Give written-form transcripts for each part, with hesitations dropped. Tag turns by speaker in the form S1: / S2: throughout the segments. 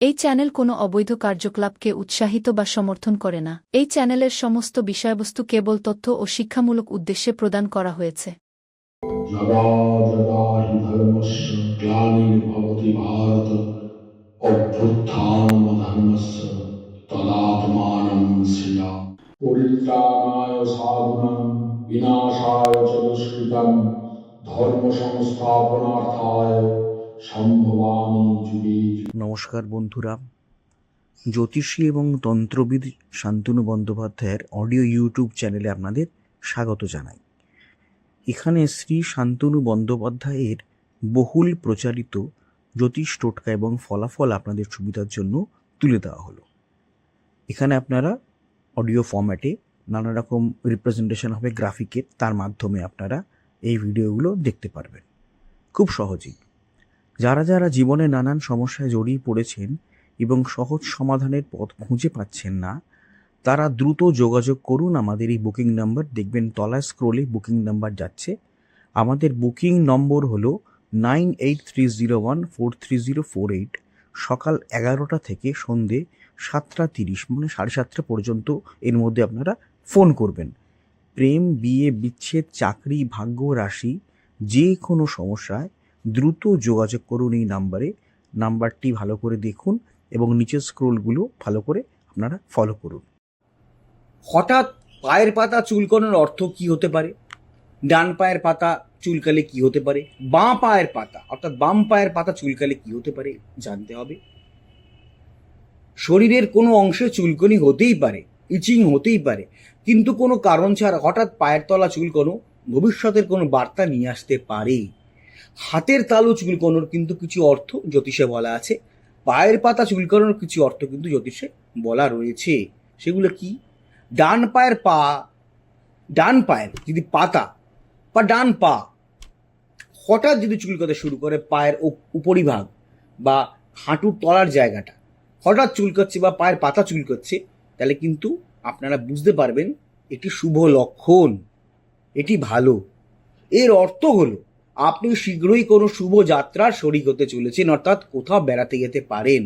S1: এই চ্যানেল কোনো অবৈধ কার্যকলাপকে উৎসাহিত বা সমর্থন করে না। এই চ্যানেলের সমস্ত বিষয়বস্তু কেবল তথ্য ও শিক্ষামূলক উদ্দেশ্যে প্রদান করা হয়েছে।
S2: যদা যদা হি ধর্মস্য গ্লানির্ভবতি ভারত অভ্যুত্থানমধর্মস্য তদাত্মানং সৃজামি। পরিত্রাণায় সাধুনাং বিনাশায় চ দুষ্কৃতং ধর্ম সংস্থাপনার্থায় সম্ভবামি যুগে যুগে।
S3: নমস্কার বন্ধুরা, জ্যোতিষী এবং তন্ত্রবিদ শান্তনু বন্দ্যোপাধ্যায়ের অডিও ইউটিউব চ্যানেলে আপনাদের স্বাগত জানাই। এখানে শ্রী শান্তনু বন্দ্যোপাধ্যায়ের বহুল প্রচারিত জ্যোতিষ টোটকা এবং ফলাফল আপনাদের সুবিধার জন্য তুলে দেওয়া হলো। এখানে আপনারা অডিও ফরম্যাটে নানা রকম রিপ্রেজেন্টেশন হবে গ্রাফিকের, তার মাধ্যমে আপনারা এই ভিডিওগুলো দেখতে পারবেন খুব সহজেই। যারা যারা জীবনে নানান সমস্যায় জড়িয়ে পড়েছেন এবং সহজ সমাধানের পথ খুঁজে পাচ্ছেন না, তারা দ্রুত যোগাযোগ করুন আমাদের এই বুকিং নাম্বার। দেখবেন তলায় স্ক্রোলে বুকিং নাম্বার যাচ্ছে। আমাদের বুকিং নম্বর হলো 9830143048। সকাল 11টা থেকে সন্ধে 7:30 মানে 7:30 পর্যন্ত এর মধ্যে আপনারা ফোন করবেন। প্রেম, বিয়ে, বিচ্ছেদ, চাকরি, ভাগ্য, রাশি, যে কোনো সমস্যায় দ্রুত যোগাযোগ করুন এই নাম্বারে। নাম্বারটি ভালো করে দেখুন এবং নিচের স্ক্রোলগুলো ভালো করে আপনারা ফলো করুন।
S4: হঠাৎ পায়ের পাতা চুলকানোর অর্থ কি হতে পারে? ডান পায়ের পাতা চুলকালে কি হতে পারে? বাঁ পায়ের পাতা অর্থাৎ বাম পায়ের পাতা চুলকালে কি হতে পারে জানতে হবে। শরীরের কোনো অংশে চুলকানি হতেই পারে, ইচিং হতেই পারে, কিন্তু কোনো কারণ ছাড়া হঠাৎ পায়ের তলা চুলকানো ভবিষ্যতের কোনো বার্তা নিয়ে আসতে পারে। হাতের তালু চুলকানোর কিন্তু কিছু অর্থ জ্যোতিষে বলা আছে। পায়ের পাতা চুলকানোর কিছু অর্থ কিন্তু জ্যোতিষে বলা রয়েছে। সেগুলো কি? ডান পায়ের যদি পাতা বা ডান পা হঠাৎ যদি চুলকাতে শুরু করে, পায়ের উপরিভাগ বা হাঁটুর তলার জায়গাটা হঠাৎ চুলকাচ্ছে বা পায়ের পাতা চুলকাচ্ছে, তাহলে কিন্তু আপনারা বুঝতে পারবেন এটি শুভ লক্ষণ, এটি ভালো। এর অর্থ হলো আপনি শীঘ্রই কোনো শুভ যাত্রার শরিক হতে চলেছেন, অর্থাৎ কোথাও বেড়াতে যেতে পারেন।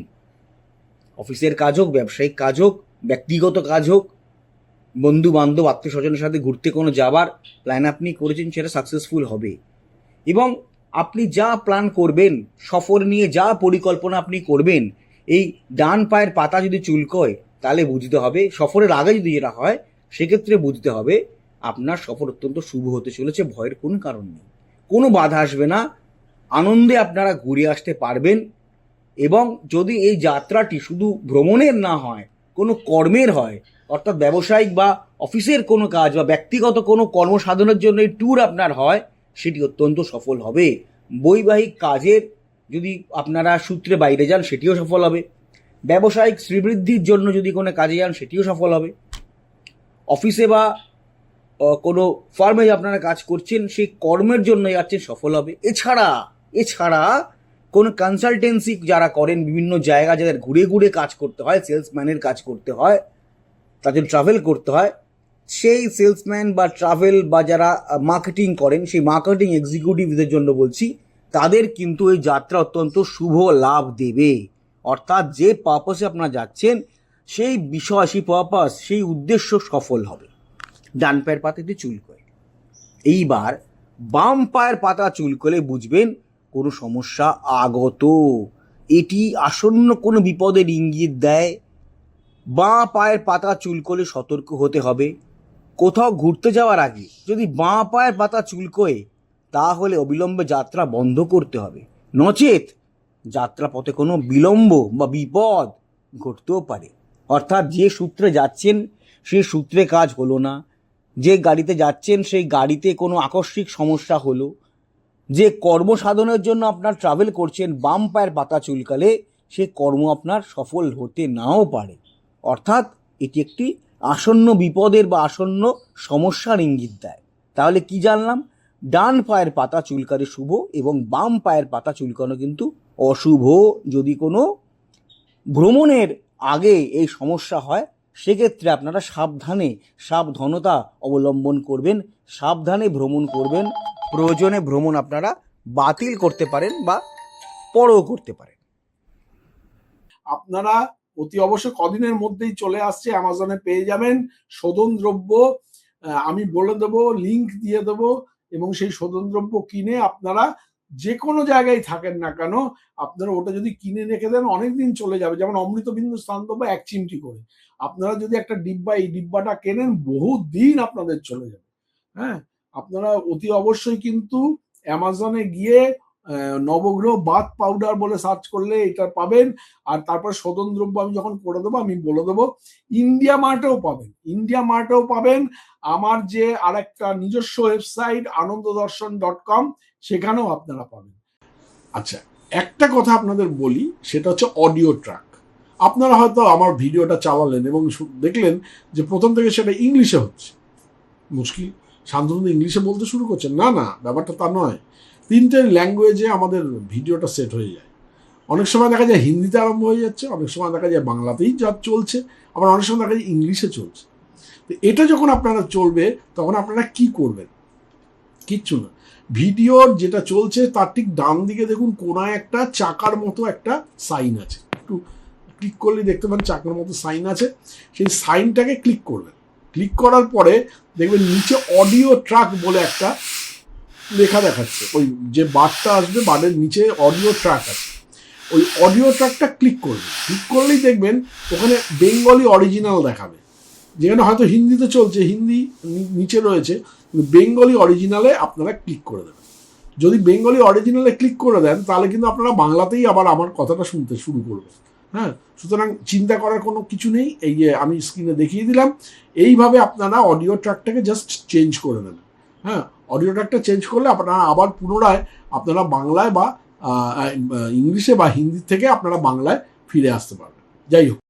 S4: অফিসের কাজ হোক, ব্যবসায়িক কাজ হোক, ব্যক্তিগত কাজ হোক, বন্ধু বান্ধব আত্মীয় স্বজনের সাথে ঘুরতে কোনো যাবার প্ল্যান আপনি করেছেন, সেটা সাকসেসফুল হবে। এবং আপনি যা প্ল্যান করবেন, সফর নিয়ে যা পরিকল্পনা আপনি করবেন, এই ডান পায়ের পাতা যদি চুলকয় তাহলে বুঝতে হবে, সফরের আগে যদি যেটা হয় সেক্ষেত্রে বুঝতে হবে আপনার সফর অত্যন্ত শুভ হতে চলেছে। ভয়ের কোনো কারণ নেই, কোনো বাধা আসবে না, আনন্দে আপনারা ঘুরে আসতে পারবেন। এবং যদি এই যাত্রাটি শুধু ভ্রমণের না হয়, কোনো কর্মের হয়, অর্থাৎ ব্যবসায়িক বা অফিসের কোনো কাজ বা ব্যক্তিগত কোনো কর্মসাধনের জন্য এই ট্যুর আপনার হয়, সেটি অত্যন্ত সফল হবে। বৈবাহিক কাজের যদি আপনারা সূত্রে বাইরে যান, সেটিও সফল হবে। ব্যবসায়িক শ্রীবৃদ্ধির জন্য যদি কোনো কাজে যান, সেটিও সফল হবে। অফিসে বা কোনো ফার্মে আপনারা কাজ করছেন, সেই কর্মের জন্য যাচ্ছেন, সফল হবে। এছাড়া কোনো কনসালটেন্সি যারা করেন, বিভিন্ন জায়গা যাদের ঘুরে ঘুরে কাজ করতে হয়, সেলসম্যানের কাজ করতে হয়, তাদের ট্রাভেল করতে হয়, সেই সেলসম্যান বা ট্রাভেল বা যারা মার্কেটিং করেন, সেই মার্কেটিং এক্সিকিউটিভদের জন্য বলছি, তাদের কিন্তু এই যাত্রা অত্যন্ত শুভ লাভ দেবে। অর্থাৎ যে পারপাসে আপনারা যাচ্ছেন, সেই বিষয়, সেই পারপাস, সেই উদ্দেশ্য সফল হবে। ডান পায়ের পাতাতে চুলকোয়। এইবার বাম পায়ের পাতা চুলকলে বুঝবেন কোনো সমস্যা আগত, এটি আসন্ন কোনো বিপদের ইঙ্গিত দেয়। বাঁ পায়ের পাতা চুলকলে সতর্ক হতে হবে। কোথাও ঘুরতে যাওয়ার আগে যদি বাঁ পায়ের পাতা চুলকোয়, তাহলে অবিলম্বে যাত্রা বন্ধ করতে হবে, নচেত যাত্রাপথে কোনো বিলম্ব বা বিপদ ঘটতেও পারে। অর্থাৎ যে সূত্রে যাচ্ছেন সেই সূত্রে কাজ হলো না, যে গাড়িতে যাচ্ছেন সেই গাড়িতে কোনো আকস্মিক সমস্যা হলো, যে কর্ম সাধনের জন্য আপনার ট্রাভেল করছেন, বাম পায়ের পাতা চুলকালে সেই কর্ম আপনার সফল হতে নাও পারে। অর্থাৎ এটি একটি আসন্ন বিপদের বা আসন্ন সমস্যার ইঙ্গিত দেয়। তাহলে কি জানলাম? ডান পায়ের পাতা চুলকালে শুভ এবং বাম পায়ের পাতা চুলকানো কিন্তু অশুভ। যদি কোনো ভ্রমণের আগে এই সমস্যা হয়, সেক্ষেত্রে আপনারা সাবধানতা অবলম্বন করবেন, সাবধানে ভ্রমণ করবেন। প্রয়োজনে ভ্রমণ আপনারা বাতিল করতে পারেন বা পরেও করতে পারেন।
S2: আপনারা অতি অবশ্য কদিনের মধ্যেই চলে আসছে, অ্যামাজনে পেয়ে যাবেন শোধন দ্রব্য। আমি বলে দেবো, লিংক দিয়ে দেবো, এবং সেই শোধন দ্রব্য কিনে আপনারা যে কোনো জায়গায় থাকেন না কেন, আপনারা ওটা যদি কিনে রেখে দেন অনেকদিন চলে যাবে। যেমন অমৃতবিন্দু স্নান দ্রব্য 1 চিমটি করে, আপনারা যদি একটা ডিব্বা, এই ডিব্বাটা কেনেন বহু দিন আপনাদের চলে যাবে। হ্যাঁ, আপনারা অতি অবশ্যই কিন্তু অ্যামাজনে গিয়ে নবগ্রহ বাথ পাউডার বলে সার্চ করলে এটা পাবেন। আর তারপর শোধন দ্রব্য আমি যখন করে দেবো আমি বলে দেবো, ইন্ডিয়া মার্টেও পাবেন, ইন্ডিয়া মার্টেও পাবেন। আমার যে আরেকটা নিজস্ব ওয়েবসাইট ananddarshan.com, সেখানেও আপনারা পাবেন। আচ্ছা, একটা কথা আপনাদের বলি, সেটা হচ্ছে অডিও ট্র্যাক। আপনারা হয়তো আমার ভিডিওটা চালালেন এবং দেখলেন যে প্রথম থেকে সেটা ইংলিশে হচ্ছে। মুশকিল, শান্তনু ইংলিশে বলতে শুরু করছেন, না না, ব্যাপারটা তা নয়। 3টে ল্যাঙ্গুয়েজে আমাদের ভিডিওটা সেট হয়ে যায়। অনেক সময় দেখা যায় হিন্দিতে আরম্ভ হয়ে যাচ্ছে, অনেক সময় দেখা যায় বাংলাতেই যা চলছে, আবার অনেক সময় দেখা যায় ইংলিশে চলছে। তো এটা যখন আপনারা চলবে তখন আপনারা কি করবেন? কিচ্ছু না, ভিডিওর যেটা চলছে তার ঠিক ডান দিকে দেখুন কোনায় একটা চাকার মতো একটা সাইন আছে, একটু ক্লিক করলে দেখতে পান চাকার মতো সাইন আছে। সেই সাইনটাকে ক্লিক করবেন। ক্লিক করার পরে দেখবেন নিচে অডিও ট্র্যাক বলে একটা লেখা দেখাচ্ছে, ওই যে বারটা আসবে বারের নিচে অডিও ট্র্যাক আছে, ওই অডিও ট্র্যাকটা ক্লিক করবেন। ক্লিক করলেই দেখবেন ওখানে বেঙ্গলি অরিজিনাল দেখাবে, যেখানে হয়তো হিন্দিতে চলছে, হিন্দি নিচে রয়েছে, কিন্তু বেঙ্গলি অরিজিনালে আপনারা ক্লিক করে দেবেন। যদি বেঙ্গলি অরিজিনালে ক্লিক করে দেন তাহলে কিন্তু আপনারা বাংলাতেই আবার আমার কথাটা শুনতে শুরু করবেন। হ্যাঁ, সুতরাং চিন্তা করার কোনো কিছু নেই, এই যে আমি স্ক্রিনে দেখিয়ে দিলাম, এইভাবে আপনারা অডিও ট্র্যাকটাকে জাস্ট চেঞ্জ করে নেবেন। হ্যাঁ, অডিও ট্র্যাকটা চেঞ্জ করলে আপনারা আবার পুনরায় আপনারা বাংলায় বা ইংলিশে বা হিন্দি থেকে আপনারা বাংলায় ফিরে আসতে পারবেন। যাই হোক,